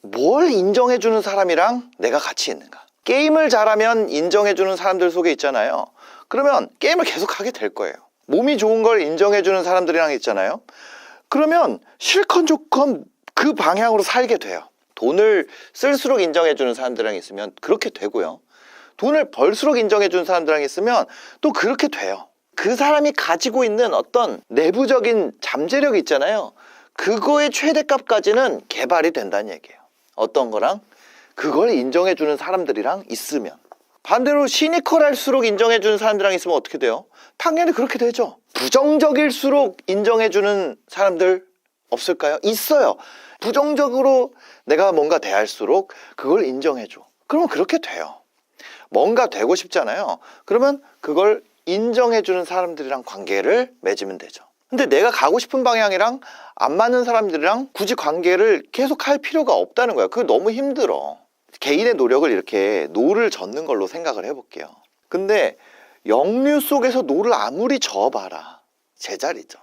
뭘 인정해주는 사람이랑 내가 같이 있는가. 게임을 잘하면 인정해주는 사람들 속에 있잖아요. 그러면 게임을 계속 하게 될 거예요. 몸이 좋은 걸 인정해주는 사람들이랑 있잖아요. 그러면 실컷 좋건 그 방향으로 살게 돼요. 돈을 쓸수록 인정해주는 사람들이랑 있으면 그렇게 되고요. 돈을 벌수록 인정해주는 사람들이랑 있으면 또 그렇게 돼요. 그 사람이 가지고 있는 어떤 내부적인 잠재력이 있잖아요. 그거의 최대값까지는 개발이 된다는 얘기예요. 어떤 거랑? 그걸 인정해주는 사람들이랑 있으면. 반대로 시니컬할수록 인정해주는 사람들이랑 있으면 어떻게 돼요? 당연히 그렇게 되죠. 부정적일수록 인정해주는 사람들 없을까요? 있어요. 부정적으로 내가 뭔가 대할수록 그걸 인정해줘. 그러면 그렇게 돼요. 뭔가 되고 싶잖아요. 그러면 그걸 인정해주는 사람들이랑 관계를 맺으면 되죠. 근데 내가 가고 싶은 방향이랑 안 맞는 사람들이랑 굳이 관계를 계속 할 필요가 없다는 거예요. 그거 너무 힘들어. 개인의 노력을 이렇게 노를 젓는 걸로 생각을 해볼게요. 근데 역류 속에서 노를 아무리 저어봐라 제자리죠.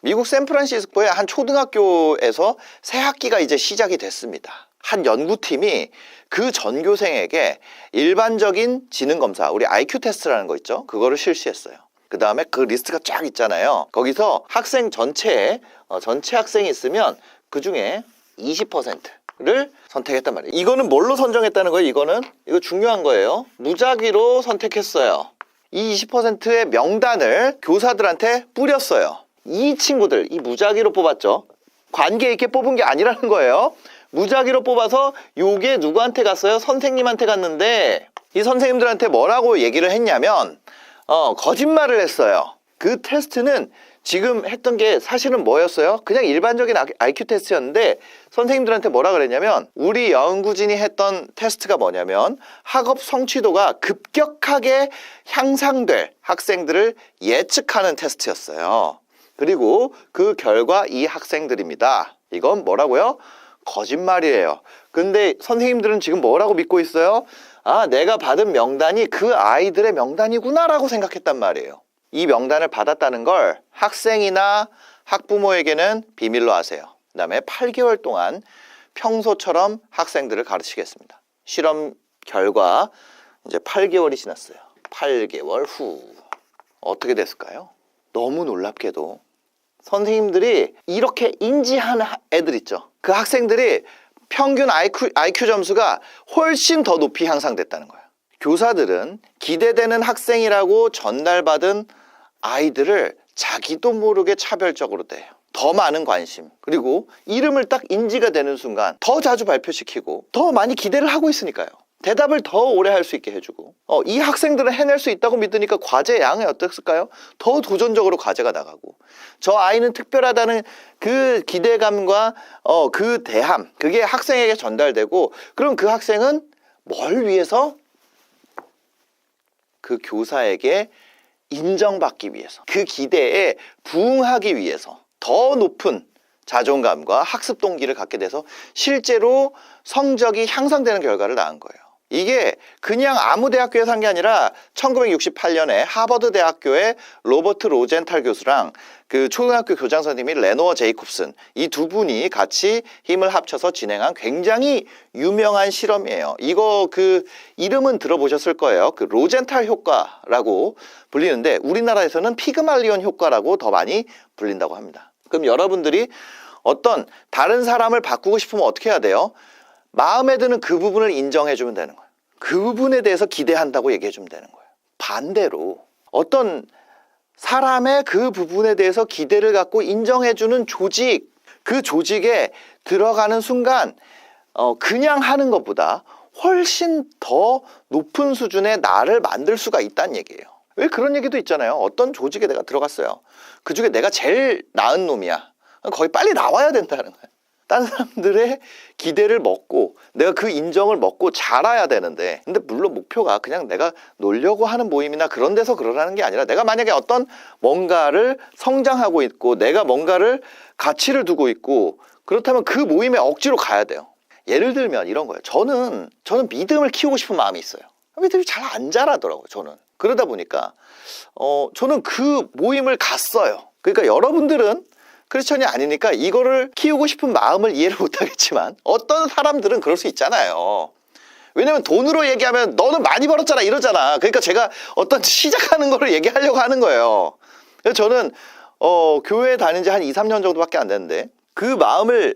미국 샌프란시스코의 한 초등학교에서 새 학기가 이제 시작이 됐습니다. 한 연구팀이 그 전교생에게 일반적인 지능검사, 우리 IQ 테스트라는 거 있죠? 그거를 실시했어요. 그 다음에 그 리스트가 쫙 있잖아요. 거기서 학생 전체에 전체 학생이 있으면 그 중에 20%를 선택했단 말이에요. 이거는 뭘로 선정했다는 거예요? 이거 중요한 거예요. 무작위로 선택했어요. 이 20%의 명단을 교사들한테 뿌렸어요. 이 친구들, 이 무작위로 뽑았죠. 관계 있게 뽑은 게 아니라는 거예요. 무작위로 뽑아서 요게 누구한테 갔어요? 선생님한테 갔는데 이 선생님들한테 뭐라고 얘기를 했냐면 거짓말을 했어요. 그 테스트는 지금 했던 게 사실은 뭐였어요? 그냥 일반적인 IQ 테스트였는데 선생님들한테 뭐라 그랬냐면 우리 연구진이 했던 테스트가 뭐냐면 학업 성취도가 급격하게 향상될 학생들을 예측하는 테스트였어요. 그리고 그 결과 이 학생들입니다. 이건 뭐라고요? 거짓말이에요. 근데 선생님들은 지금 뭐라고 믿고 있어요? 아, 내가 받은 명단이 그 아이들의 명단이구나 라고 생각했단 말이에요. 이 명단을 받았다는 걸 학생이나 학부모에게는 비밀로 하세요. 그 다음에 8개월 동안 평소처럼 학생들을 가르치겠습니다. 실험 결과 이제 8개월이 지났어요. 8개월 후 어떻게 됐을까요? 너무 놀랍게도 선생님들이 이렇게 인지한 애들 있죠. 그 학생들이 평균 IQ 점수가 훨씬 더 높이 향상됐다는 거예요. 교사들은 기대되는 학생이라고 전달받은 아이들을 자기도 모르게 차별적으로 대해요. 더 많은 관심, 그리고 이름을 딱 인지가 되는 순간 더 자주 발표시키고 더 많이 기대를 하고 있으니까요. 대답을 더 오래 할 수 있게 해주고 이 학생들은 해낼 수 있다고 믿으니까 과제 양이 어땠을까요? 더 도전적으로 과제가 나가고 저 아이는 특별하다는 그 기대감과 그 대함, 그게 학생에게 전달되고 그럼 그 학생은 뭘 위해서? 그 교사에게 인정받기 위해서, 그 기대에 부응하기 위해서 더 높은 자존감과 학습 동기를 갖게 돼서 실제로 성적이 향상되는 결과를 낳은 거예요. 이게 그냥 아무 대학교에서 한 게 아니라 1968년에 하버드 대학교의 로버트 로젠탈 교수랑 그 초등학교 교장 선생님이 레노어 제이콥슨, 이 두 분이 같이 힘을 합쳐서 진행한 굉장히 유명한 실험이에요. 이거 그 이름은 들어보셨을 거예요. 그 로젠탈 효과라고 불리는데 우리나라에서는 피그말리온 효과라고 더 많이 불린다고 합니다. 그럼 여러분들이 어떤 다른 사람을 바꾸고 싶으면 어떻게 해야 돼요? 마음에 드는 그 부분을 인정해주면 되는 거예요. 그 부분에 대해서 기대한다고 얘기해주면 되는 거예요. 반대로 어떤 사람의 그 부분에 대해서 기대를 갖고 인정해주는 조직, 그 조직에 들어가는 순간 그냥 하는 것보다 훨씬 더 높은 수준의 나를 만들 수가 있다는 얘기예요. 왜 그런 얘기도 있잖아요. 어떤 조직에 내가 들어갔어요. 그 중에 내가 제일 나은 놈이야. 거의 빨리 나와야 된다는 거예요. 다른 사람들의 기대를 먹고 내가 그 인정을 먹고 자라야 되는데, 근데 물론 목표가 그냥 내가 놀려고 하는 모임이나 그런 데서 그러라는 게 아니라 내가 만약에 어떤 뭔가를 성장하고 있고 내가 뭔가를 가치를 두고 있고 그렇다면 그 모임에 억지로 가야 돼요. 예를 들면 이런 거예요. 저는 믿음을 키우고 싶은 마음이 있어요. 믿음이 잘 안 자라더라고요. 저는 그러다 보니까 저는 그 모임을 갔어요. 그러니까 여러분들은 크리스천이 아니니까 이거를 키우고 싶은 마음을 이해를 못하겠지만 어떤 사람들은 그럴 수 있잖아요. 왜냐면 돈으로 얘기하면 너는 많이 벌었잖아 이러잖아. 그러니까 제가 어떤 시작하는 거를 얘기하려고 하는 거예요. 그래서 저는 교회 다닌 지 한 2, 3년 정도밖에 안 됐는데 그 마음을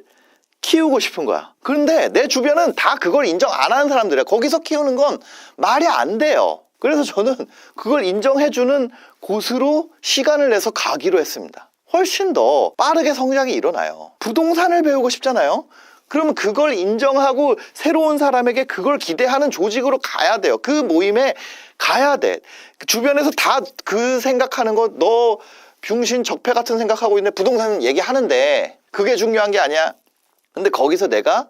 키우고 싶은 거야. 그런데 내 주변은 다 그걸 인정 안 하는 사람들이야. 거기서 키우는 건 말이 안 돼요. 그래서 저는 그걸 인정해주는 곳으로 시간을 내서 가기로 했습니다. 훨씬 더 빠르게 성장이 일어나요. 부동산을 배우고 싶잖아요. 그러면 그걸 인정하고 새로운 사람에게 그걸 기대하는 조직으로 가야 돼요. 그 모임에 가야 돼. 주변에서 다 그 생각하는 거 너 병신 적폐 같은 생각하고 있는데 부동산 얘기하는데 그게 중요한 게 아니야. 근데 거기서 내가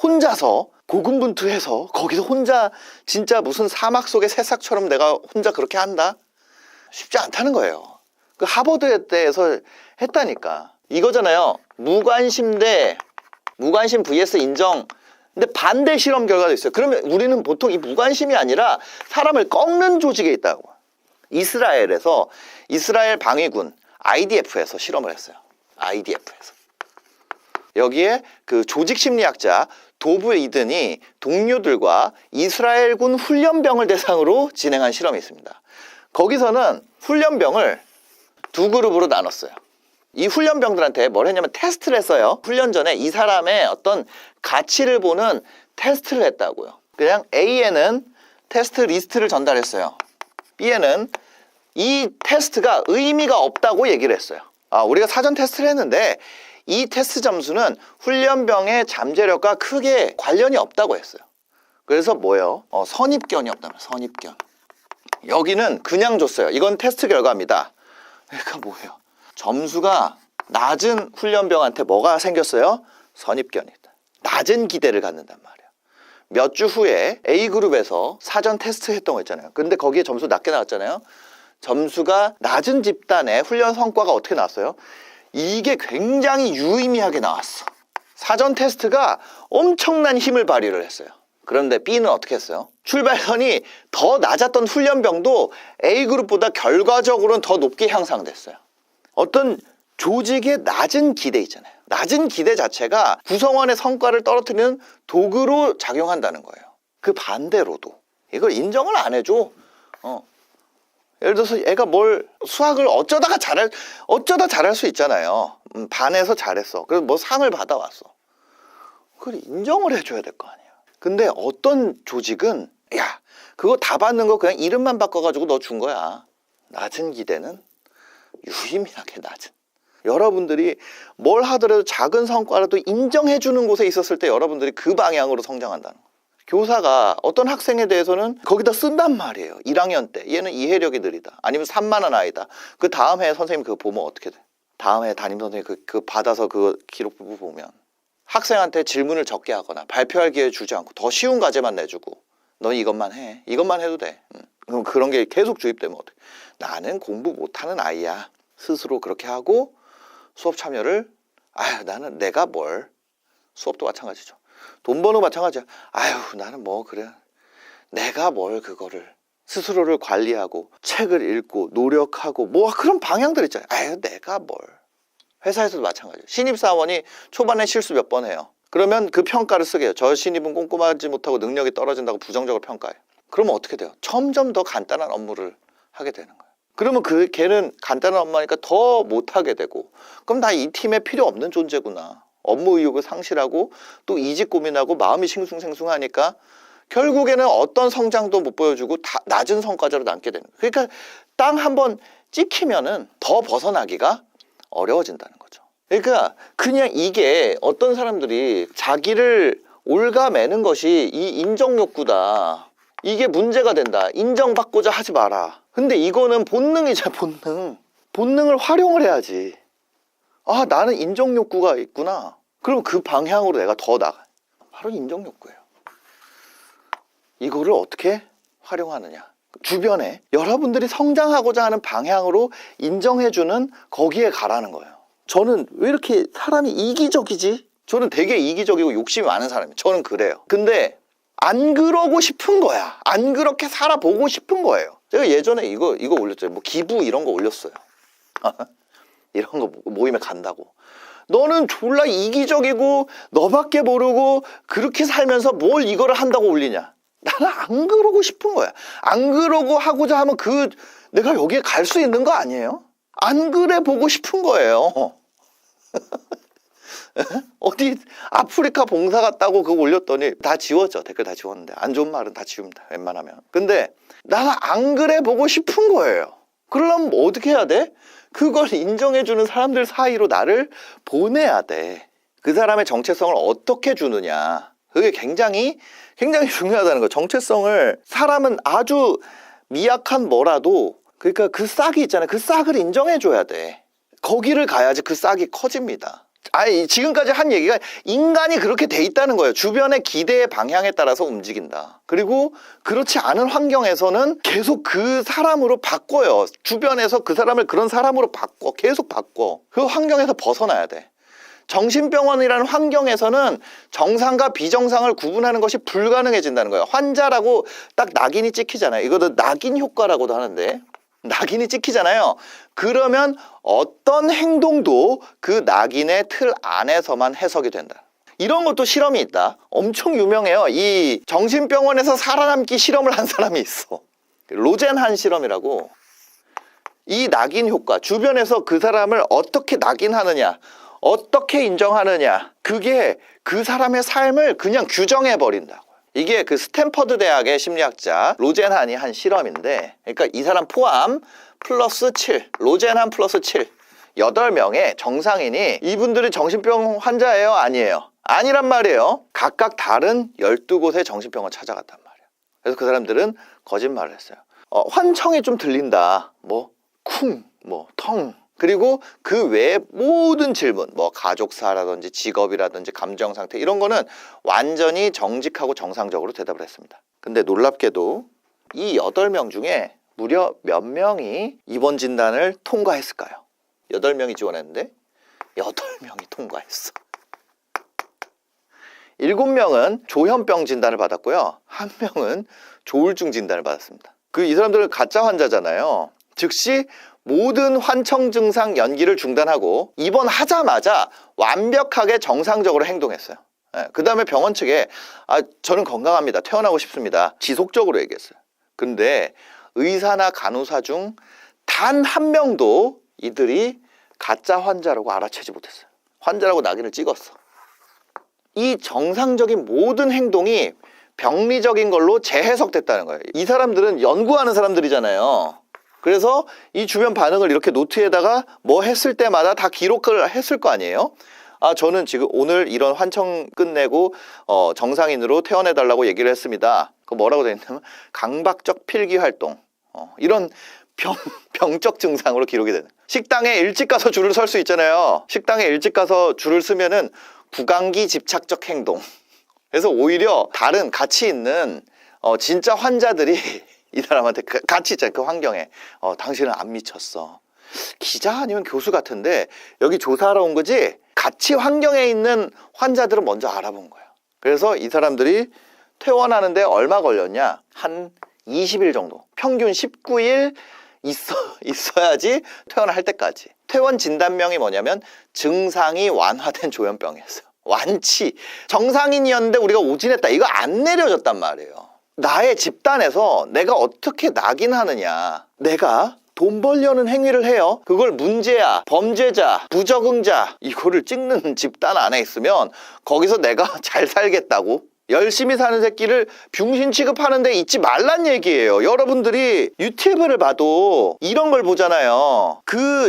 혼자서 고군분투해서 거기서 혼자 진짜 무슨 사막 속의 새싹처럼 내가 혼자 그렇게 한다? 쉽지 않다는 거예요. 그 하버드 때에서 했다니까. 이거잖아요. 무관심 vs 인정. 근데 반대 실험 결과도 있어요. 그러면 우리는 보통 이 무관심이 아니라 사람을 꺾는 조직에 있다고. 이스라엘에서 이스라엘 방위군 IDF에서 실험을 했어요. IDF에서. 여기에 그 조직 심리학자 도브 이든이 동료들과 이스라엘군 훈련병을 대상으로 진행한 실험이 있습니다. 거기서는 훈련병을 두 그룹으로 나눴어요. 이 훈련병들한테 뭘 했냐면 테스트를 했어요. 훈련 전에 이 사람의 어떤 가치를 보는 테스트를 했다고요. 그냥 A에는 테스트 리스트를 전달했어요. B에는 이 테스트가 의미가 없다고 얘기를 했어요. 우리가 사전 테스트를 했는데 이 테스트 점수는 훈련병의 잠재력과 크게 관련이 없다고 했어요. 그래서 뭐예요? 선입견이 없다면 선입견. 여기는 그냥 줬어요. 이건 테스트 결과입니다. 그러니까 뭐예요? 점수가 낮은 훈련병한테 뭐가 생겼어요? 선입견이다. 낮은 기대를 갖는단 말이에요. 몇 주 후에 A그룹에서 사전 테스트 했던 거 있잖아요. 근데 거기에 점수 낮게 나왔잖아요. 점수가 낮은 집단의 훈련 성과가 어떻게 나왔어요? 이게 굉장히 유의미하게 나왔어. 사전 테스트가 엄청난 힘을 발휘를 했어요. 그런데 B는 어떻게 했어요? 출발선이 더 낮았던 훈련병도 A그룹보다 결과적으로는 더 높게 향상됐어요. 어떤 조직의 낮은 기대 있잖아요. 낮은 기대 자체가 구성원의 성과를 떨어뜨리는 도구로 작용한다는 거예요. 그 반대로도 이걸 인정을 안 해줘. 예를 들어서 애가 수학을 어쩌다 잘할 수 있잖아요. 반에서 잘했어. 그래서 뭐 상을 받아왔어. 그걸 인정을 해줘야 될 거 아니야. 근데 어떤 조직은 야 그거 다 받는 거 그냥 이름만 바꿔가지고 너 준 거야. 낮은 기대는 유의미하게 낮은. 여러분들이 뭘 하더라도 작은 성과라도 인정해주는 곳에 있었을 때 여러분들이 그 방향으로 성장한다는 거예요. 교사가 어떤 학생에 대해서는 거기다 쓴단 말이에요. 1학년 때 얘는 이해력이 느리다. 아니면 산만한 아이다. 그 다음 해 선생님 그거 보면 어떻게 돼? 다음 해 담임 선생님 그 받아서 그 기록부 보면 학생한테 질문을 적게 하거나 발표할 기회 주지 않고 더 쉬운 과제만 내주고 너 이것만 해. 이것만 해도 돼. 그럼 그런 게 계속 주입되면 어떡해? 나는 공부 못하는 아이야. 스스로 그렇게 하고 수업 참여를 나는 내가 뭘 수업도 마찬가지죠. 돈 버는 거 마찬가지야. 나는 뭐 그래. 내가 뭘 그거를 스스로를 관리하고 책을 읽고 노력하고 뭐 그런 방향들 있잖아요. 내가 뭘. 회사에서도 마찬가지예요. 신입사원이 초반에 실수 몇 번 해요. 그러면 그 평가를 쓰게 해요. 저 신입은 꼼꼼하지 못하고 능력이 떨어진다고 부정적으로 평가해요. 그러면 어떻게 돼요? 점점 더 간단한 업무를 하게 되는 거예요. 그러면 걔는 간단한 업무니까 더 못하게 되고 그럼 나 이 팀에 필요 없는 존재구나. 업무 의욕을 상실하고 또 이직 고민하고 마음이 싱숭생숭하니까 결국에는 어떤 성장도 못 보여주고 다 낮은 성과자로 남게 되는 거예요. 그러니까 땅 한번 찍히면은 더 벗어나기가 어려워진다는 거죠. 그러니까 그냥 이게 어떤 사람들이 자기를 올가매는 것이 이 인정욕구다. 이게 문제가 된다. 인정받고자 하지 마라. 근데 이거는 본능이자 본능. 본능을 활용을 해야지. 나는 인정욕구가 있구나. 그럼 그 방향으로 내가 더 나가. 바로 인정욕구예요. 이거를 어떻게 활용하느냐. 주변에 여러분들이 성장하고자 하는 방향으로 인정해주는 거기에 가라는 거예요. 저는 왜 이렇게 사람이 이기적이지? 저는 되게 이기적이고 욕심이 많은 사람이에요. 저는 그래요. 근데 안 그러고 싶은 거야. 안 그렇게 살아보고 싶은 거예요. 제가 예전에 이거 올렸잖아요. 뭐 기부 이런 거 올렸어요. 이런 거 모임에 간다고. 너는 졸라 이기적이고 너밖에 모르고 그렇게 살면서 뭘 이거를 한다고 올리냐. 나는 안 그러고 싶은 거야. 안 그러고 하고자 하면 내가 여기에 갈 수 있는 거 아니에요? 안 그래 보고 싶은 거예요. 어디 아프리카 봉사 갔다고 그거 올렸더니 다 지웠죠. 댓글 다 지웠는데. 안 좋은 말은 다 지웁니다. 웬만하면. 근데 나는 안 그래 보고 싶은 거예요. 그러려면 뭐 어떻게 해야 돼? 그걸 인정해주는 사람들 사이로 나를 보내야 돼. 그 사람의 정체성을 어떻게 주느냐. 그게 굉장히 중요하다는 거예요. 정체성을 사람은 아주 미약한 뭐라도 그러니까 그 싹이 있잖아요. 그 싹을 인정해줘야 돼. 거기를 가야지 그 싹이 커집니다. 아니 지금까지 한 얘기가 인간이 그렇게 돼 있다는 거예요. 주변의 기대의 방향에 따라서 움직인다. 그리고 그렇지 않은 환경에서는 계속 그 사람으로 바꿔요. 주변에서 그 사람을 그런 사람으로 바꿔. 계속 바꿔. 그 환경에서 벗어나야 돼. 정신병원이라는 환경에서는 정상과 비정상을 구분하는 것이 불가능해진다는 거예요. 환자라고 딱 낙인이 찍히잖아요. 이것도 낙인 효과라고도 하는데 낙인이 찍히잖아요. 그러면 어떤 행동도 그 낙인의 틀 안에서만 해석이 된다. 이런 것도 실험이 있다. 엄청 유명해요. 이 정신병원에서 살아남기 실험을 한 사람이 있어. 로젠한 실험이라고. 이 낙인 효과, 주변에서 그 사람을 어떻게 낙인하느냐, 어떻게 인정하느냐, 그게 그 사람의 삶을 그냥 규정해버린다고. 이게 그 스탠퍼드 대학의 심리학자 로젠한이 한 실험인데, 그러니까 이 사람 포함 플러스 7, 로젠한 플러스 7, 8명의 정상인이 이분들이 정신병 환자예요? 아니에요? 아니란 말이에요. 각각 다른 12곳의 정신병원 찾아갔단 말이에요. 그래서 그 사람들은 거짓말을 했어요. 환청이 좀 들린다. 뭐 쿵, 뭐 텅. 그리고 그 외에 모든 질문, 뭐 가족사라든지 직업이라든지 감정 상태 이런 거는 완전히 정직하고 정상적으로 대답을 했습니다. 근데 놀랍게도 이 8명 중에 무려 몇 명이 입원 진단을 통과했을까요? 8명이 지원했는데 8명이 통과했어. 7명은 조현병 진단을 받았고요. 1명은 조울증 진단을 받았습니다. 이 사람들은 가짜 환자잖아요. 즉시 모든 환청 증상 연기를 중단하고 입원하자마자 완벽하게 정상적으로 행동했어요. 그 다음에 병원 측에 저는 건강합니다. 퇴원하고 싶습니다. 지속적으로 얘기했어요. 근데 의사나 간호사 중 단 한 명도 이들이 가짜 환자라고 알아채지 못했어요. 환자라고 낙인을 찍었어. 이 정상적인 모든 행동이 병리적인 걸로 재해석됐다는 거예요. 이 사람들은 연구하는 사람들이잖아요. 그래서 이 주변 반응을 이렇게 노트에다가 뭐 했을 때마다 다 기록을 했을 거 아니에요. 저는 지금 오늘 이런 환청 끝내고 정상인으로 퇴원해달라고 얘기를 했습니다. 그 뭐라고 돼 있냐면 강박적 필기 활동, 이런 병적 증상으로 기록이 되는. 식당에 일찍 가서 줄을 설 수 있잖아요. 식당에 일찍 가서 줄을 쓰면은 구강기 집착적 행동. 그래서 오히려 다른 같이 있는 진짜 환자들이 이 사람한테 같이 있잖아요. 그 환경에 당신은 안 미쳤어. 기자 아니면 교수 같은데 여기 조사하러 온 거지? 같이 환경에 있는 환자들은 먼저 알아본 거예요. 그래서 이 사람들이 퇴원하는데 얼마 걸렸냐? 한 20일 정도. 평균 19일 있어야지 퇴원할 때까지. 퇴원 진단명이 뭐냐면 증상이 완화된 조현병이었어요. 완치. 정상인이었는데 우리가 오진했다. 이거 안 내려졌단 말이에요. 나의 집단에서 내가 어떻게 낙인하느냐. 내가 돈 벌려는 행위를 해요. 그걸 문제야, 범죄자, 부적응자 이거를 찍는 집단 안에 있으면 거기서 내가 잘 살겠다고 열심히 사는 새끼를 병신 취급하는데 있지 말란 얘기예요. 여러분들이 유튜브를 봐도 이런 걸 보잖아요.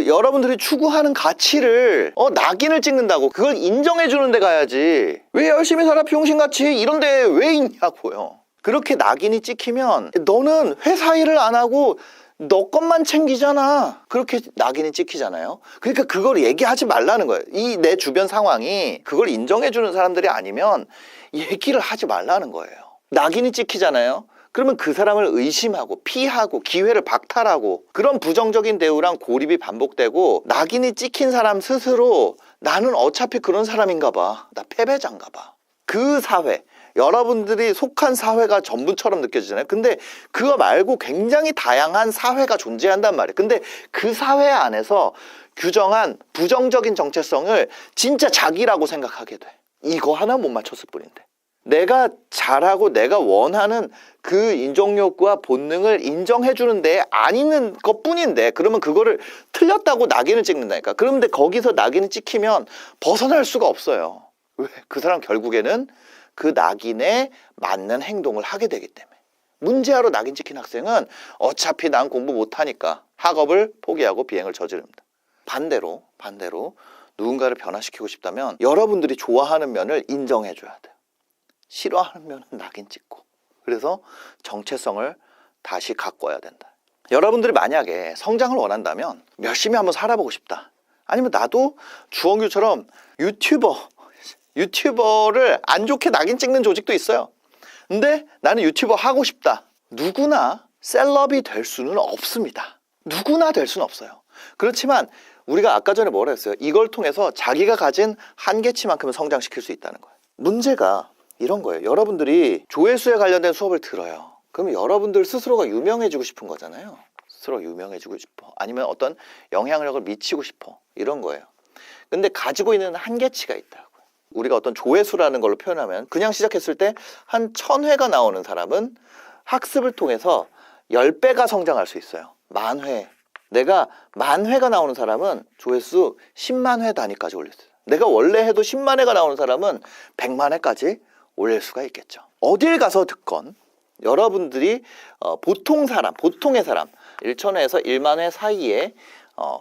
여러분들이 추구하는 가치를 낙인을 찍는다고 그걸 인정해 주는 데 가야지. 왜 열심히 살아 병신같이 이런 데 왜 있냐고요. 그렇게 낙인이 찍히면 너는 회사 일을 안 하고 너 것만 챙기잖아. 그렇게 낙인이 찍히잖아요. 그러니까 그걸 얘기하지 말라는 거예요. 이 내 주변 상황이 그걸 인정해 주는 사람들이 아니면 얘기를 하지 말라는 거예요. 낙인이 찍히잖아요. 그러면 그 사람을 의심하고 피하고 기회를 박탈하고 그런 부정적인 대우랑 고립이 반복되고 낙인이 찍힌 사람 스스로 나는 어차피 그런 사람인가 봐. 나 패배자인가 봐. 그 사회, 여러분들이 속한 사회가 전부처럼 느껴지잖아요. 근데 그거 말고 굉장히 다양한 사회가 존재한단 말이에요. 근데 그 사회 안에서 규정한 부정적인 정체성을 진짜 자기라고 생각하게 돼. 이거 하나 못 맞췄을 뿐인데. 내가 잘하고 내가 원하는 그 인정 욕구와 본능을 인정해 주는데 안 있는 것뿐인데, 그러면 그거를 틀렸다고 낙인을 찍는다니까. 그런데 거기서 낙인을 찍히면 벗어날 수가 없어요. 왜? 그 사람 결국에는 그 낙인에 맞는 행동을 하게 되기 때문에. 문제아로 낙인 찍힌 학생은 어차피 난 공부 못하니까 학업을 포기하고 비행을 저지릅니다. 반대로 누군가를 변화시키고 싶다면 여러분들이 좋아하는 면을 인정해 줘야 돼요. 싫어하는 면은 낙인 찍고. 그래서 정체성을 다시 갖고 와야 된다. 여러분들이 만약에 성장을 원한다면 열심히 한번 살아보고 싶다. 아니면 나도 주원규처럼 유튜버를 안 좋게 낙인 찍는 조직도 있어요. 근데 나는 유튜버 하고 싶다. 누구나 셀럽이 될 수는 없습니다. 누구나 될 수는 없어요. 그렇지만 우리가 아까 전에 뭐라 했어요? 이걸 통해서 자기가 가진 한계치만큼은 성장시킬 수 있다는 거예요. 문제가 이런 거예요. 여러분들이 조회수에 관련된 수업을 들어요. 그럼 여러분들 스스로가 유명해지고 싶은 거잖아요. 스스로 유명해지고 싶어. 아니면 어떤 영향력을 미치고 싶어. 이런 거예요. 근데 가지고 있는 한계치가 있다고요. 우리가 어떤 조회수라는 걸로 표현하면 그냥 시작했을 때 한 1000회가 나오는 사람은 학습을 통해서 10배가 성장할 수 있어요. 10,000회. 내가 10,000회가 나오는 사람은 조회수 10만 회 단위까지 올릴 수 있어요. 내가 원래 해도 10만 회가 나오는 사람은 100만 회까지 올릴 수가 있겠죠. 어딜 가서 듣건 여러분들이 보통의 사람 1,000회에서 1만 회 사이의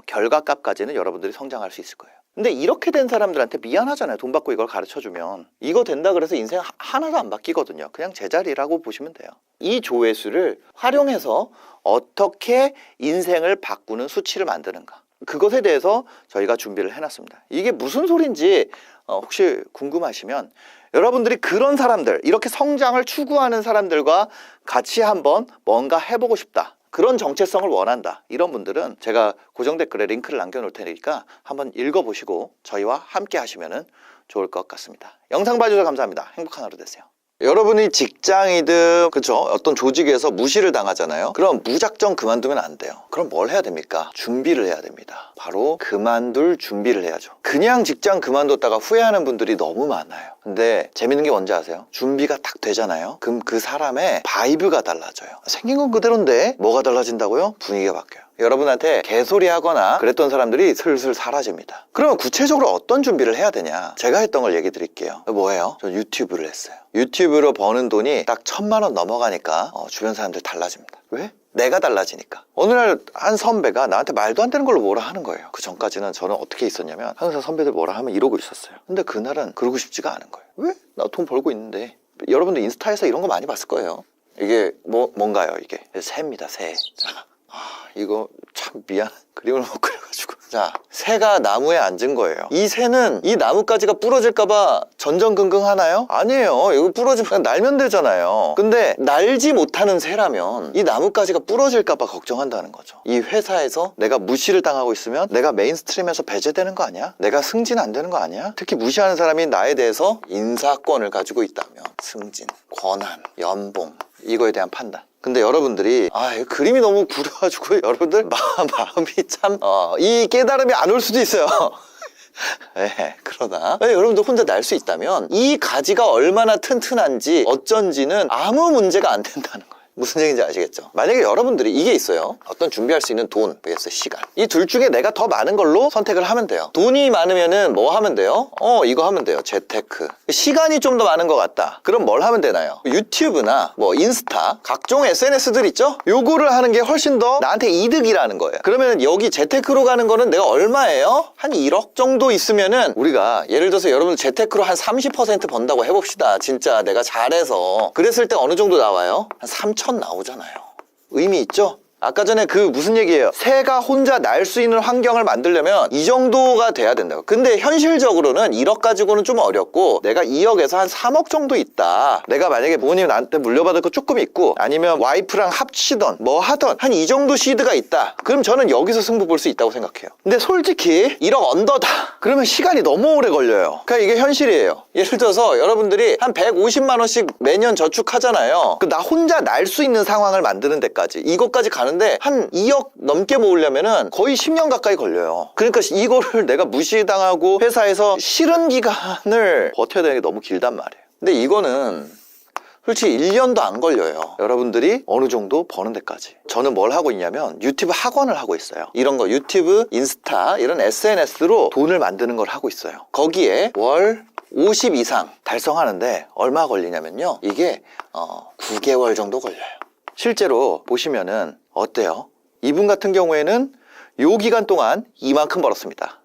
결과값까지는 여러분들이 성장할 수 있을 거예요. 근데 이렇게 된 사람들한테 미안하잖아요. 돈 받고 이걸 가르쳐주면. 이거 된다 그래서 인생 하나도 안 바뀌거든요. 그냥 제자리라고 보시면 돼요. 이 조회수를 활용해서 어떻게 인생을 바꾸는 수치를 만드는가, 그것에 대해서 저희가 준비를 해놨습니다. 이게 무슨 소린지 혹시 궁금하시면 여러분들이 그런 사람들, 이렇게 성장을 추구하는 사람들과 같이 한번 뭔가 해보고 싶다, 그런 정체성을 원한다, 이런 분들은 제가 고정 댓글에 링크를 남겨놓을 테니까 한번 읽어보시고 저희와 함께 하시면 좋을 것 같습니다. 영상 봐주셔서 감사합니다. 행복한 하루 되세요. 여러분이 직장이든 그쵸, 어떤 조직에서 무시를 당하잖아요. 그럼 무작정 그만두면 안 돼요. 그럼 뭘 해야 됩니까? 준비를 해야 됩니다. 바로 그만둘 준비를 해야죠. 그냥 직장 그만뒀다가 후회하는 분들이 너무 많아요. 근데 재밌는 게 뭔지 아세요? 준비가 딱 되잖아요. 그럼 그 사람의 바이브가 달라져요. 생긴 건 그대로인데 뭐가 달라진다고요? 분위기가 바뀌어요. 여러분한테 개소리 하거나 그랬던 사람들이 슬슬 사라집니다. 그러면 구체적으로 어떤 준비를 해야 되냐? 제가 했던 걸 얘기 드릴게요. 뭐예요? 전 유튜브를 했어요. 유튜브로 버는 돈이 딱 1,000만 원 넘어가니까 주변 사람들 달라집니다. 왜? 내가 달라지니까. 어느 날 한 선배가 나한테 말도 안 되는 걸로 뭐라 하는 거예요. 그 전까지는 저는 어떻게 있었냐면 항상 선배들 뭐라 하면 이러고 있었어요. 근데 그날은 그러고 싶지가 않은 거예요. 왜? 나 돈 벌고 있는데. 여러분들 인스타에서 이런 거 많이 봤을 거예요. 이게 뭔가요 이게? 새입니다. 새. 자, 이거 참 미안. 그림을 못 그려가지고. 자, 새가 나무에 앉은 거예요. 이 새는 이 나뭇가지가 부러질까봐 전전긍긍 하나요? 아니에요. 이거 부러지면 그냥 날면 되잖아요. 근데 날지 못하는 새라면 이 나뭇가지가 부러질까봐 걱정한다는 거죠. 이 회사에서 내가 무시를 당하고 있으면 내가 메인스트림에서 배제되는 거 아니야? 내가 승진 안 되는 거 아니야? 특히 무시하는 사람이 나에 대해서 인사권을 가지고 있다면 승진, 권한, 연봉, 이거에 대한 판단. 근데 여러분들이 그림이 너무 구려가지고 여러분들 마음이 참 이 깨달음이 안 올 수도 있어요. 네, 그러나 여러분들 혼자 날 수 있다면 이 가지가 얼마나 튼튼한지 어쩐지는 아무 문제가 안 된다는 거예요. 무슨 얘기인지 아시겠죠? 만약에 여러분들이 이게 있어요. 어떤 준비할 수 있는 돈, 시간. 이 둘 중에 내가 더 많은 걸로 선택을 하면 돼요. 돈이 많으면은 뭐 하면 돼요? 이거 하면 돼요. 재테크. 시간이 좀 더 많은 것 같다. 그럼 뭘 하면 되나요? 유튜브나 인스타, 각종 SNS들 있죠? 요거를 하는 게 훨씬 더 나한테 이득이라는 거예요. 그러면 여기 재테크로 가는 거는 내가 얼마예요? 한 1억 정도 있으면은 우리가 예를 들어서 여러분들 재테크로 한 30% 번다고 해봅시다. 진짜 내가 잘해서. 그랬을 때 어느 정도 나와요? 한 3천 나오잖아요. 의미 있죠? 아까 전에 그 무슨 얘기예요? 새가 혼자 날 수 있는 환경을 만들려면 이 정도가 돼야 된다고. 근데 현실적으로는 1억 가지고는 좀 어렵고 내가 2억에서 한 3억 정도 있다. 내가 만약에 부모님 나한테 물려받을 거 조금 있고 아니면 와이프랑 합치던 뭐 하던 한 이 정도 시드가 있다. 그럼 저는 여기서 승부 볼 수 있다고 생각해요. 근데 솔직히 1억 언더다. 그러면 시간이 너무 오래 걸려요. 그러니까 이게 현실이에요. 예를 들어서 여러분들이 한 150만 원씩 매년 저축하잖아요. 나 혼자 날 수 있는 상황을 만드는 데까지, 이것까지 가는 하는데 한 2억 넘게 모으려면은 거의 10년 가까이 걸려요. 그러니까 이거를 내가 무시당하고 회사에서 싫은 기간을 버텨야 되는 게 너무 길단 말이에요. 근데 이거는 솔직히 1년도 안 걸려요. 여러분들이 어느 정도 버는 데까지. 저는 뭘 하고 있냐면 유튜브 학원을 하고 있어요. 이런 거 유튜브, 인스타 이런 SNS로 돈을 만드는 걸 하고 있어요. 거기에 월 50 이상 달성하는데 얼마 걸리냐면요. 이게 9개월 정도 걸려요. 실제로 보시면은 어때요? 이분 같은 경우에는 요 기간 동안 이만큼 벌었습니다.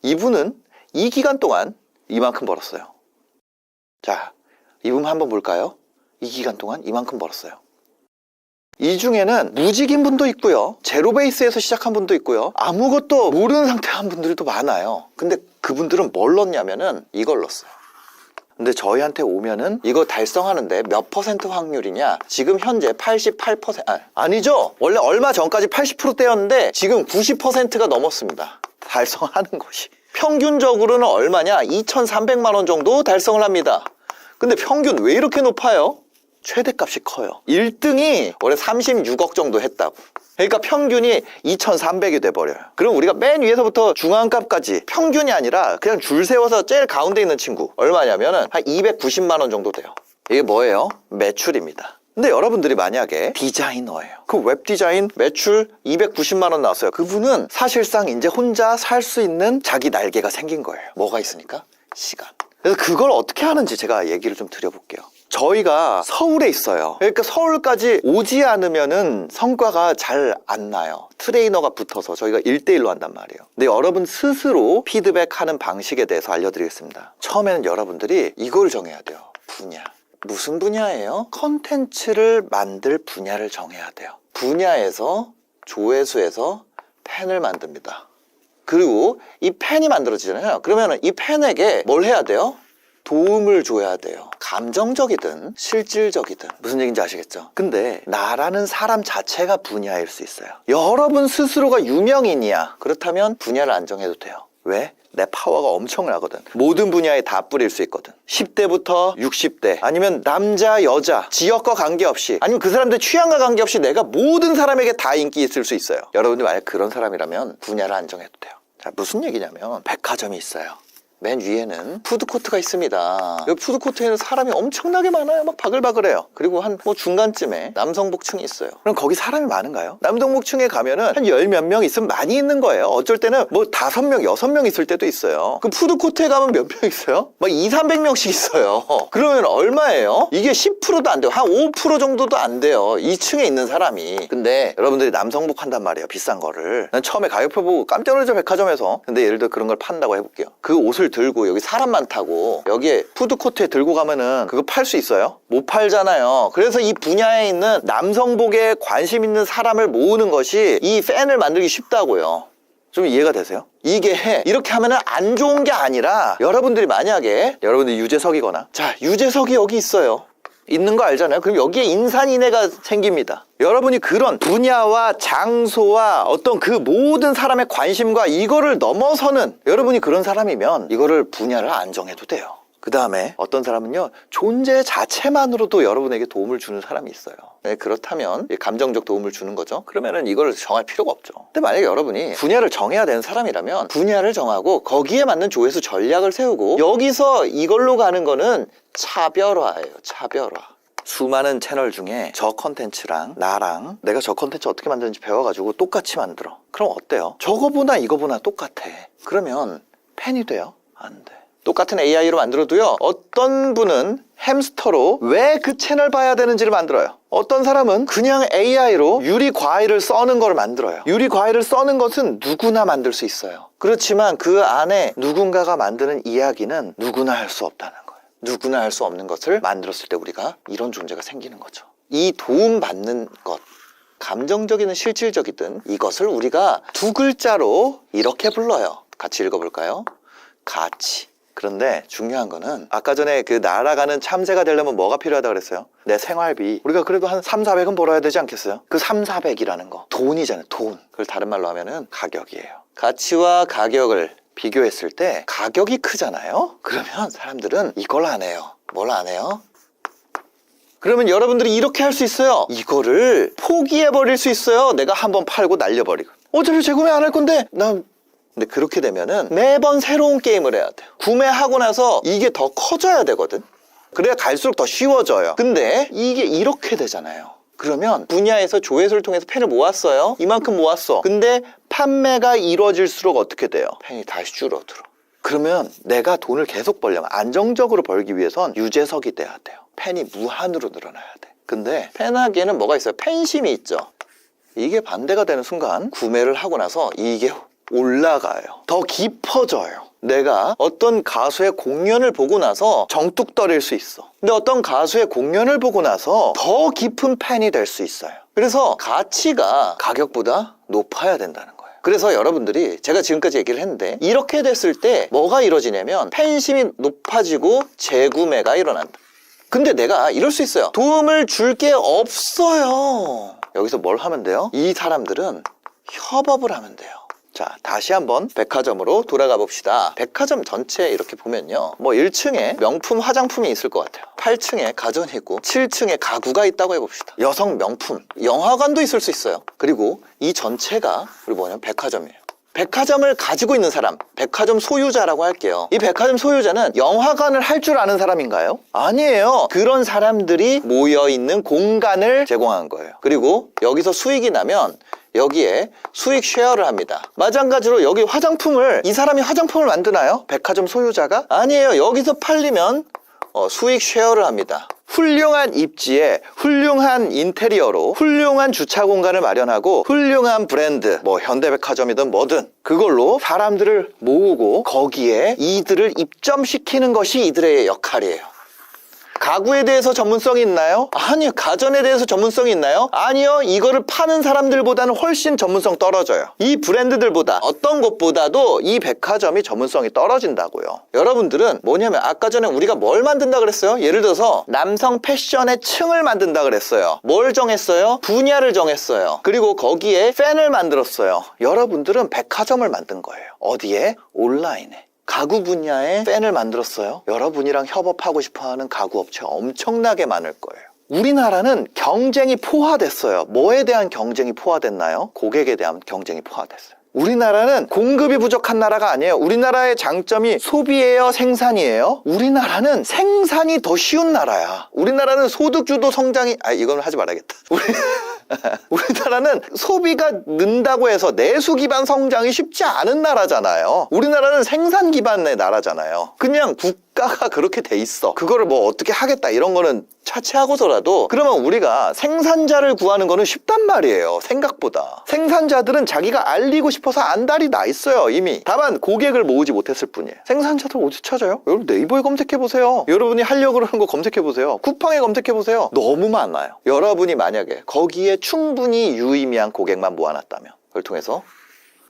이분은 이 기간 동안 이만큼 벌었어요. 자, 이분 한번 볼까요? 이 기간 동안 이만큼 벌었어요. 이 중에는 무직인 분도 있고요. 제로 베이스에서 시작한 분도 있고요. 아무것도 모르는 상태 한 분들도 많아요. 근데 그분들은 뭘 넣냐면은 이걸 넣었어요. 근데 저희한테 오면은 이거 달성하는데 몇 퍼센트 확률이냐? 지금 현재 88%, 아니죠. 원래 얼마 전까지 80%대였는데 지금 90%가 넘었습니다. 달성하는 것이. 평균적으로는 얼마냐? 2,300만 원 정도 달성을 합니다. 근데 평균 왜 이렇게 높아요? 최대값이 커요. 1등이 원래 36억 정도 했다고. 그러니까 평균이 2,300이 돼버려요. 그럼 우리가 맨 위에서부터 중앙값까지 평균이 아니라 그냥 줄 세워서 제일 가운데 있는 친구 얼마냐면은 한 290만 원 정도 돼요. 이게 뭐예요? 매출입니다. 근데 여러분들이 만약에 디자이너예요. 그 웹디자인 매출 290만 원 나왔어요. 그분은 사실상 이제 혼자 살 수 있는 자기 날개가 생긴 거예요. 뭐가 있으니까? 시간. 그래서 그걸 어떻게 하는지 제가 얘기를 좀 드려볼게요. 저희가 서울에 있어요. 그러니까 서울까지 오지 않으면은 성과가 잘 안 나요. 트레이너가 붙어서 저희가 1대1로 한단 말이에요. 근데 여러분 스스로 피드백하는 방식에 대해서 알려드리겠습니다. 처음에는 여러분들이 이걸 정해야 돼요. 분야. 무슨 분야예요? 컨텐츠를 만들 분야를 정해야 돼요. 분야에서 조회수에서 팬을 만듭니다. 그리고 이 팬이 만들어지잖아요. 그러면 이 팬에게 뭘 해야 돼요? 도움을 줘야 돼요. 감정적이든 실질적이든. 무슨 얘기인지 아시겠죠? 근데 나라는 사람 자체가 분야일 수 있어요. 여러분 스스로가 유명인이야. 그렇다면 분야를 안 정해도 돼요. 왜? 내 파워가 엄청나거든. 모든 분야에 다 뿌릴 수 있거든. 10대부터 60대 아니면 남자 여자 지역과 관계없이 아니면 그 사람들 취향과 관계없이 내가 모든 사람에게 다 인기 있을 수 있어요. 여러분들 만약 그런 사람이라면 분야를 안 정해도 돼요. 자, 무슨 얘기냐면 백화점이 있어요. 맨 위에는 푸드코트가 있습니다. 여기 푸드코트에는 사람이 엄청나게 많아요. 막 바글바글해요. 그리고 한 중간쯤에 남성복층이 있어요. 그럼 거기 사람이 많은가요? 남성복층에 가면은 한 10몇 명 있으면 많이 있는 거예요. 어쩔 때는 5명, 6명 있을 때도 있어요. 그 푸드코트에 가면 몇 명 있어요? 막 200~300명씩 있어요. 그러면 얼마예요? 이게 10%도 안 돼요. 한 5% 정도도 안 돼요. 2층에 있는 사람이. 근데 여러분들이 남성복 한단 말이에요. 비싼 거를. 난 처음에 가격표 보고 깜짝 놀랐죠, 백화점에서. 근데 예를 들어 그런 걸 판다고 해볼게요. 그 옷을 들고 여기 사람 많다고 여기에 푸드코트에 들고 가면은 그거 팔 수 있어요? 못 팔잖아요. 그래서 이 분야에 있는 남성복에 관심 있는 사람을 모으는 것이 이 팬을 만들기 쉽다고요. 좀 이해가 되세요? 이게 이렇게 하면은 안 좋은 게 아니라 여러분들이 만약에 여러분들이 유재석이거나 자 유재석이 여기 있어요. 있는 거 알잖아요. 그럼 여기에 인산인해가 생깁니다. 여러분이 그런 분야와 장소와 어떤 그 모든 사람의 관심과 이거를 넘어서는 여러분이 그런 사람이면 이거를 분야를 안 정해도 돼요. 그 다음에 어떤 사람은요 존재 자체만으로도 여러분에게 도움을 주는 사람이 있어요. 네, 그렇다면 감정적 도움을 주는 거죠. 그러면은 이걸 정할 필요가 없죠. 근데 만약에 여러분이 분야를 정해야 되는 사람이라면 분야를 정하고 거기에 맞는 조회수 전략을 세우고 여기서 이걸로 가는 거는 차별화예요. 차별화. 수많은 채널 중에 저 컨텐츠랑 나랑 내가 저 컨텐츠 어떻게 만드는지 배워가지고 똑같이 만들어. 그럼 어때요? 저거보다 이거보다 똑같아. 그러면 팬이 돼요? 안 돼. 똑같은 AI로 만들어도요 어떤 분은 햄스터로 왜 그 채널 봐야 되는지를 만들어요. 어떤 사람은 그냥 AI로 유리과일을 써는 걸 만들어요. 유리과일을 써는 것은 누구나 만들 수 있어요. 그렇지만 그 안에 누군가가 만드는 이야기는 누구나 할 수 없다는 거예요. 누구나 할 수 없는 것을 만들었을 때 우리가 이런 존재가 생기는 거죠. 이 도움받는 것 감정적이든 실질적이든 이것을 우리가 두 글자로 이렇게 불러요. 같이 읽어볼까요? 가치. 그런데 중요한 거는 아까 전에 그 날아가는 참새가 되려면 뭐가 필요하다고 그랬어요? 내 생활비 우리가 그래도 한 300~400은 벌어야 되지 않겠어요? 그 300~400이라는 거 돈이잖아요. 돈. 그걸 다른 말로 하면은 가격이에요. 가치와 가격을 비교했을 때 가격이 크잖아요. 그러면 사람들은 이걸 안 해요. 뭘 안 해요? 그러면 여러분들이 이렇게 할 수 있어요. 이거를 포기해버릴 수 있어요. 내가 한번 팔고 날려버리고. 어차피 재구매 안 할 건데 근데 그렇게 되면은 매번 새로운 게임을 해야 돼요. 구매하고 나서 이게 더 커져야 되거든. 그래야 갈수록 더 쉬워져요. 근데 이게 이렇게 되잖아요. 그러면 분야에서 조회수를 통해서 팬을 모았어요. 이만큼 모았어. 근데 판매가 이루어질수록 어떻게 돼요? 팬이 다시 줄어들어. 그러면 내가 돈을 계속 벌려면 안정적으로 벌기 위해선 유재석이 돼야 돼요. 팬이 무한으로 늘어나야 돼. 근데 팬하기에는 뭐가 있어요? 팬심이 있죠. 이게 반대가 되는 순간 구매를 하고 나서 이게 올라가요. 더 깊어져요. 내가 어떤 가수의 공연을 보고 나서 정뚝떨일 수 있어. 근데 어떤 가수의 공연을 보고 나서 더 깊은 팬이 될 수 있어요. 그래서 가치가 가격보다 높아야 된다는 거예요. 그래서 여러분들이 제가 지금까지 얘기를 했는데 이렇게 됐을 때 뭐가 이루어지냐면 팬심이 높아지고 재구매가 일어난다. 근데 내가 이럴 수 있어요. 도움을 줄 게 없어요. 여기서 뭘 하면 돼요? 이 사람들은 협업을 하면 돼요. 자, 다시 한번 백화점으로 돌아가 봅시다. 백화점 전체 이렇게 보면요. 뭐 1층에 명품 화장품이 있을 것 같아요. 8층에 가전이 있고 7층에 가구가 있다고 해봅시다. 여성 명품, 영화관도 있을 수 있어요. 그리고 이 전체가 우리 뭐냐면 백화점이에요. 백화점을 가지고 있는 사람, 백화점 소유자라고 할게요. 이 백화점 소유자는 영화관을 할 줄 아는 사람인가요? 아니에요. 그런 사람들이 모여있는 공간을 제공한 거예요. 그리고 여기서 수익이 나면 여기에 수익 쉐어를 합니다. 마찬가지로 여기 화장품을 이 사람이 화장품을 만드나요? 백화점 소유자가? 아니에요. 여기서 팔리면 수익 쉐어를 합니다. 훌륭한 입지에 훌륭한 인테리어로 훌륭한 주차 공간을 마련하고 훌륭한 브랜드, 뭐 현대백화점이든 뭐든 그걸로 사람들을 모으고 거기에 이들을 입점시키는 것이 이들의 역할이에요. 가구에 대해서 전문성이 있나요? 아니요. 가전에 대해서 전문성이 있나요? 아니요. 이거를 파는 사람들보다는 훨씬 전문성 떨어져요. 이 브랜드들보다 어떤 것보다도 이 백화점이 전문성이 떨어진다고요. 여러분들은 뭐냐면 아까 전에 우리가 뭘 만든다 그랬어요? 예를 들어서 남성 패션의 층을 만든다 그랬어요. 뭘 정했어요? 분야를 정했어요. 그리고 거기에 팬을 만들었어요. 여러분들은 백화점을 만든 거예요. 어디에? 온라인에. 가구 분야에 팬을 만들었어요. 여러분이랑 협업하고 싶어하는 가구 업체가 엄청나게 많을 거예요. 우리나라는 경쟁이 포화됐어요. 뭐에 대한 경쟁이 포화됐나요? 고객에 대한 경쟁이 포화됐어요. 우리나라는 공급이 부족한 나라가 아니에요. 우리나라의 장점이 소비예요, 생산이에요? 우리나라는 생산이 더 쉬운 나라야. 우리나라는 소득주도 성장이 이건 하지 말아야겠다. 우리나라는 소비가 는다고 해서 내수 기반 성장이 쉽지 않은 나라잖아요. 우리나라는 생산 기반의 나라잖아요. 그냥 국가가 그렇게 돼 있어. 그거를 뭐 어떻게 하겠다 이런 거는 차치하고서라도 그러면 우리가 생산자를 구하는 거는 쉽단 말이에요. 생각보다. 생산자들은 자기가 알리고 싶어서 안달이 나 있어요. 이미. 다만 고객을 모으지 못했을 뿐이에요. 생산자들 어디 찾아요? 여러분 네이버에 검색해보세요. 여러분이 하려고 하는 거 검색해보세요. 쿠팡에 검색해보세요. 너무 많아요. 여러분이 만약에 거기에 충분히 유의미한 고객만 모아놨다면 그걸 통해서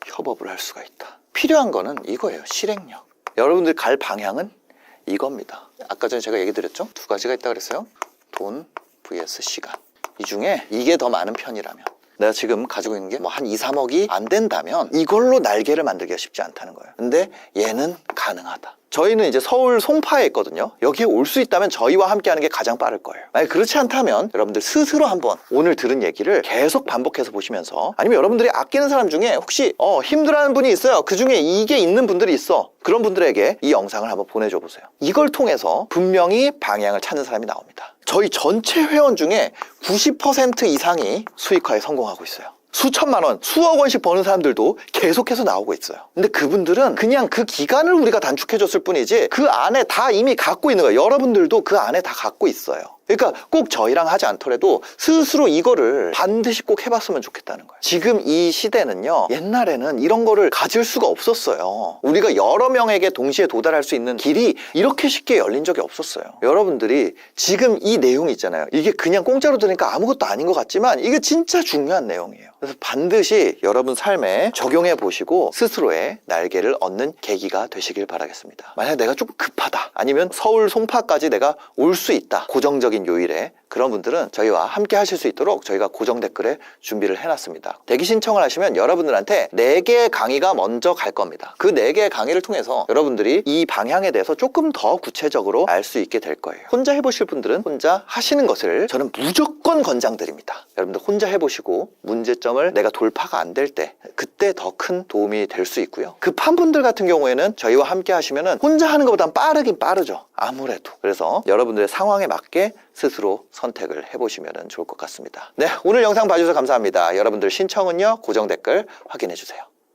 협업을 할 수가 있다. 필요한 거는 이거예요. 실행력. 여러분들 갈 방향은 이겁니다. 아까 전에 제가 얘기 드렸죠? 두 가지가 있다고 그랬어요. 돈 vs 시간. 이 중에 이게 더 많은 편이라면 내가 지금 가지고 있는 게 뭐 한 2, 3억이 안 된다면 이걸로 날개를 만들기가 쉽지 않다는 거예요. 근데 얘는 가능하다. 저희는 이제 서울 송파에 있거든요. 여기에 올 수 있다면 저희와 함께 하는 게 가장 빠를 거예요. 만약 그렇지 않다면 여러분들 스스로 한번 오늘 들은 얘기를 계속 반복해서 보시면서 아니면 여러분들이 아끼는 사람 중에 혹시 힘들어하는 분이 있어요. 그 중에 이게 있는 분들이 있어. 그런 분들에게 이 영상을 한번 보내줘 보세요. 이걸 통해서 분명히 방향을 찾는 사람이 나옵니다. 저희 전체 회원 중에 90% 이상이 수익화에 성공하고 있어요. 수천만 원, 수억 원씩 버는 사람들도 계속해서 나오고 있어요. 근데 그분들은 그냥 그 기간을 우리가 단축해줬을 뿐이지 그 안에 다 이미 갖고 있는 거예요. 여러분들도 그 안에 다 갖고 있어요. 그러니까 꼭 저희랑 하지 않더라도 스스로 이거를 반드시 꼭 해봤으면 좋겠다는 거예요. 지금 이 시대는요, 옛날에는 이런 거를 가질 수가 없었어요. 우리가 여러 명에게 동시에 도달할 수 있는 길이 이렇게 쉽게 열린 적이 없었어요. 여러분들이 지금 이 내용이 있잖아요. 이게 그냥 공짜로 들으니까 아무것도 아닌 것 같지만 이게 진짜 중요한 내용이에요. 그래서 반드시 여러분 삶에 적용해 보시고 스스로의 날개를 얻는 계기가 되시길 바라겠습니다. 만약 내가 좀 급하다, 아니면 서울 송파까지 내가 올 수 있다, 고정적인 요일에, 그런 분들은 저희와 함께 하실 수 있도록 저희가 고정 댓글에 준비를 해놨습니다. 대기 신청을 하시면 여러분들한테 4개의 강의가 먼저 갈 겁니다. 그 4개의 강의를 통해서 여러분들이 이 방향에 대해서 조금 더 구체적으로 알 수 있게 될 거예요. 혼자 해보실 분들은 혼자 하시는 것을 저는 무조건 권장드립니다. 여러분들 혼자 해보시고 문제점을 내가 돌파가 안 될 때, 그때 더 큰 도움이 될 수 있고요. 급한 분들 같은 경우에는 저희와 함께 하시면은 혼자 하는 것보단 빠르긴 빠르죠. 아무래도. 그래서 여러분들의 상황에 맞게 스스로 선택을 해보시면 좋을 것 같습니다. 네, 오늘 영상 봐주셔서 감사합니다. 여러분들 신청은요, 고정 댓글 확인해 주세요.